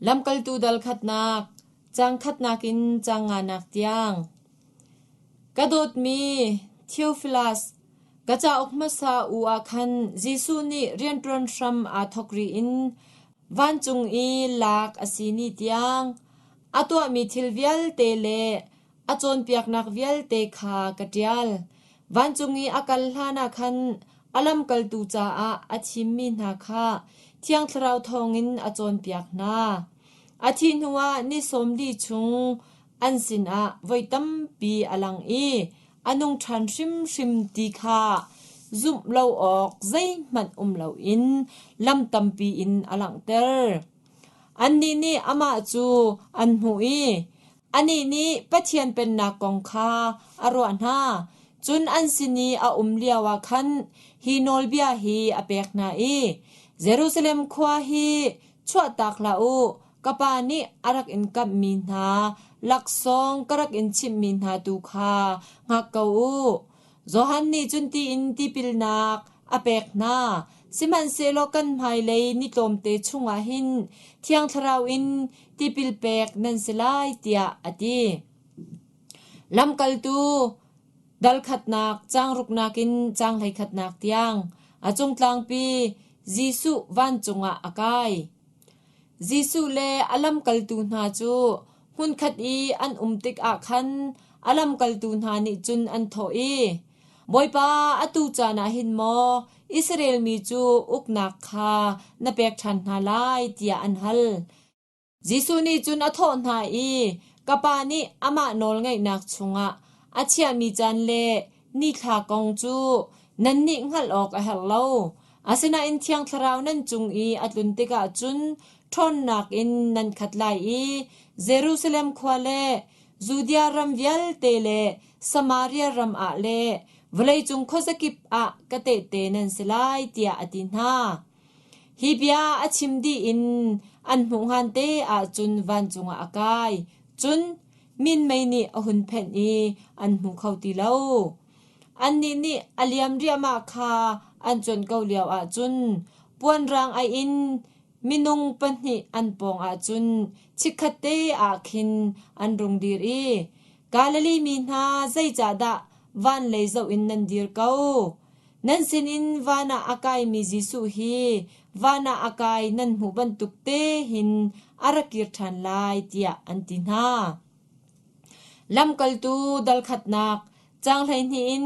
ลำกัลตูดัลขัดนักจังขัดนักินจังงานักเตียงกระโดดมีเทียวฟิลัสกระจาออกมาซาอูอาคันจิซูนีเรียนปรนชัมอาทอกรีอินวันจุงอีลากอาศินีเตียงอาตัวมีทิลเวลเตเลอาจนเปียกนักเวลเตคากระเดียลวันจุงอีอากัลฮานาคันอลัมกัลตูจาอาทิมมินาคาเที่ยงทราวทองอินอาจนเปียกนาอาทินหัวนิสมดีชุงอันสินไว้ตั้มปีอลังอีอนุงชันชิมตีคาซุมเล่าออกใจมันเล่าอินลำตั้มปีอินอลังเตอร์อันนี้นี่อามาจูอันหูอีอันนี้ปะเทียนเป็นนักกองคาอรวนฮาจุนอันสินีเลียวคันฮีโนลเบียฮีอเปกนาอีเยรูซาเล็มควาฮีชัวตักลาอูกปานีอารักอินกับมินหาลักซองกรักอินชิมมินหาดูคางักเกาโจฮันนี่จุนตีอินตีปิลนักอเปกนาสิมันเซโลกันไฮเลยนิตอมเตชุงอาหินเที่ยงทราวอินตีปิลเปกนันสลายเตียอดีลำกัลตูดัลขัดนักจางรุกนักินจางไหลขัดนักเตียงอาจงตลางปีจิสุวันจงอากายจิสุเลอลัมกัลตูนาจูหุนขัดอีอันติกอาคันอลัมกัลตูนานิจุนอันโทอีบอยปาอตูจานาหินโมอิสราเอลมีจูอุกนักคานเปกชันนาลายเตียอันฮัลจิสุนิจุนอโทนาอีกปานิอามาโนลไงนักชงอาเชียมีจันเลนี่ขากองจูนันนิงัลออกเฮลโลอาศนาอินเทียงทราวนันจุงอีอัตลุนติกาจุนทอนนักอินนันขัดไลอีเยรูซาเล็มควาเลจูเดียรัมเวลเตเลสมาเรียรัมอาเลวลัยจุงโคสกิปกะเตเตนันสลายเตียอตินฮาฮิบยาอชิมดีอินอันหุงฮันเตจุนวันจุงอากายจุนมินไม่นี่อหุนเพนอีอันหุงเขาตีเล่าอันนี้นี่อเลียมเรียมาคาอันจนเกาเลียวจุนปวนรางไออินมินุงปันหิอันปองจุนชิคเตคินอันรุงดีรีกาลลีมีนาใจจ่าดาวันเลยเจ้าอินนันดีร์เกานันสินินวานาอากายมีจิสุฮีวานาอากายนันหูบันตุกเตหินอารักิรทันลายเตียอันตินาลำกัลตูดัลขัดนักจางไหลหิน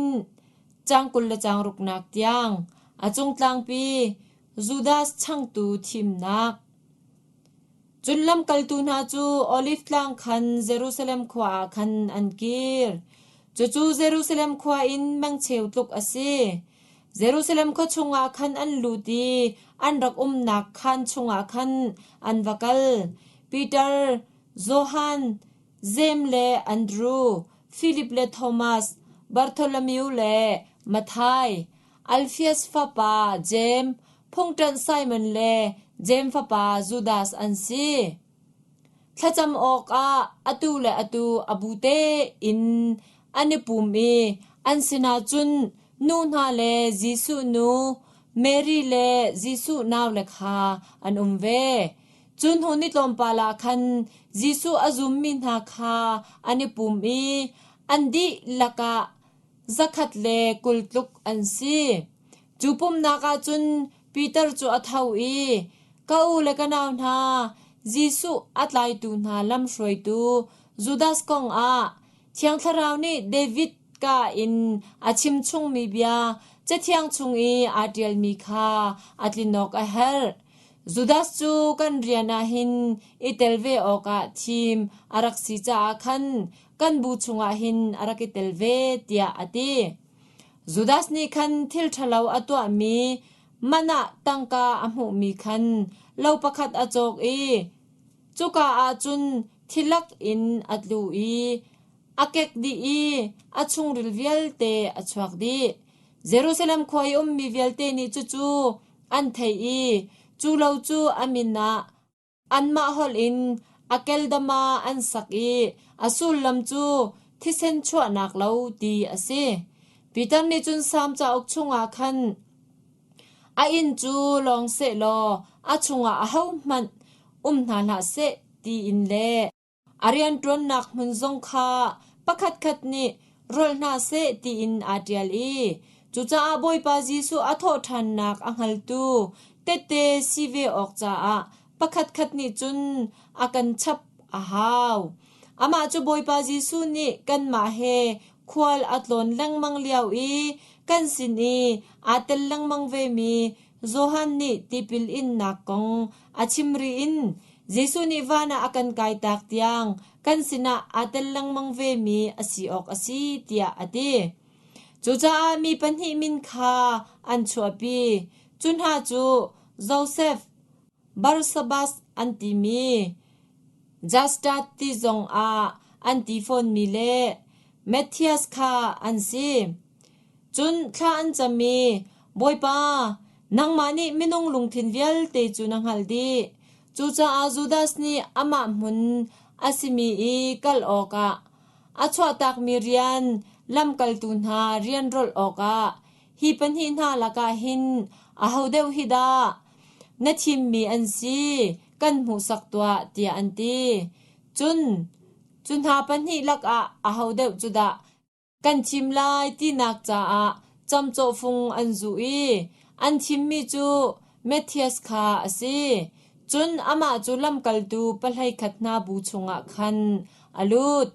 จางกุลละจางรุกนักเตียงอาจงตลางปีจูดาสช่างตูทิมนักจุนลำกัลตูนาจูโอลิฟลางคันเยรูซาเล็มขวาคันอันกีร์จูเยรูซาเล็มขวาอินมังเชวตุกอาศัยเยรูซาเล็มก็ชงอาคันอันลูดีอันรักนักคันชงอาคันอันวักลปีเตอร์โจฮันเจมเลอันดรูฟิลิปเลโทมัสบาร์โทลมิวเลมาไทอัลฟิอัสฟาปาเจมพงจันไซมันเลเจมฟาปาจูดาสอันซีถ้าจำออกอตูเลอตูอบูเตอินอันนี้ปุ่มอันสินาจุนนูนาเลจิสุนูเมรีเลจิสุนาวเลคาอันเวจุนหุนิตลมปาลาคันจิสุอาซุมมินฮาคาอันนี้ปุ่มอันดีละกะzakat le kultuk ansi jupum naka chun peter chu athau e ka u le kanaw na jisu atlai tu na lam shroi tu judas kong thiang tharau ni david ka in achim chung mi bia che thiang chung e atel mi kha atlinok a her judas chu kan riana hin itelve oka thim araksi cha khan kan bu chunga hin araketelve tia ati judas ni khan thil thalau atwa mi mana tangka amu mi khan lo pakhat achok chuka chun thilak in atlu akek di achung rilvial te achwak di jerusalem khoi mi vialte ni chu an thei chu lo chu amina anma hol in akeldama an sak asul lam chu thisen chua nak lo ti ase pitam ni chun sam cha ok chunga khan a in chu long se lo a chunga a hau man na la se ti in le arian tron nak mun zong kha pakhat khat ni rol na se ti in atial e chu cha boy pa jisu atho than nak anghal tu te sive ok cha a pakhat khat ni chun akan chap a haw ama chu boy pa jisu ni kan ma he khwal atlon langmang liao e kan sin e atel langmang ve mi zohan ni tipil in nakong achimri in jesu ni vana akan kai tak tiang kan sina atel langmang ve mi asi ok asi tia ade chucha mi panhi min kha an chuapi chunha chu Joseph Barsabas antimi Justat ti zong a antifon mi le Matthias kha ansi chun kha an chami boipa nangmani minung lungthin vial te chunang haldi chucha a Judas ni ama mun asimi e kal oka achwa tak mirian lam kal tun ha rian rol oka hi panhi na laka hin a hodeu hida na thim mi ansi kan mu saktwa tia anti chun ha panhi lak a hodeu chuda kan thim lai ti nak cha a chamcho phung anzu e an thim mi chu Matthias kha ase chun ama chu lam kal tu palhai khatna bu chunga khan alut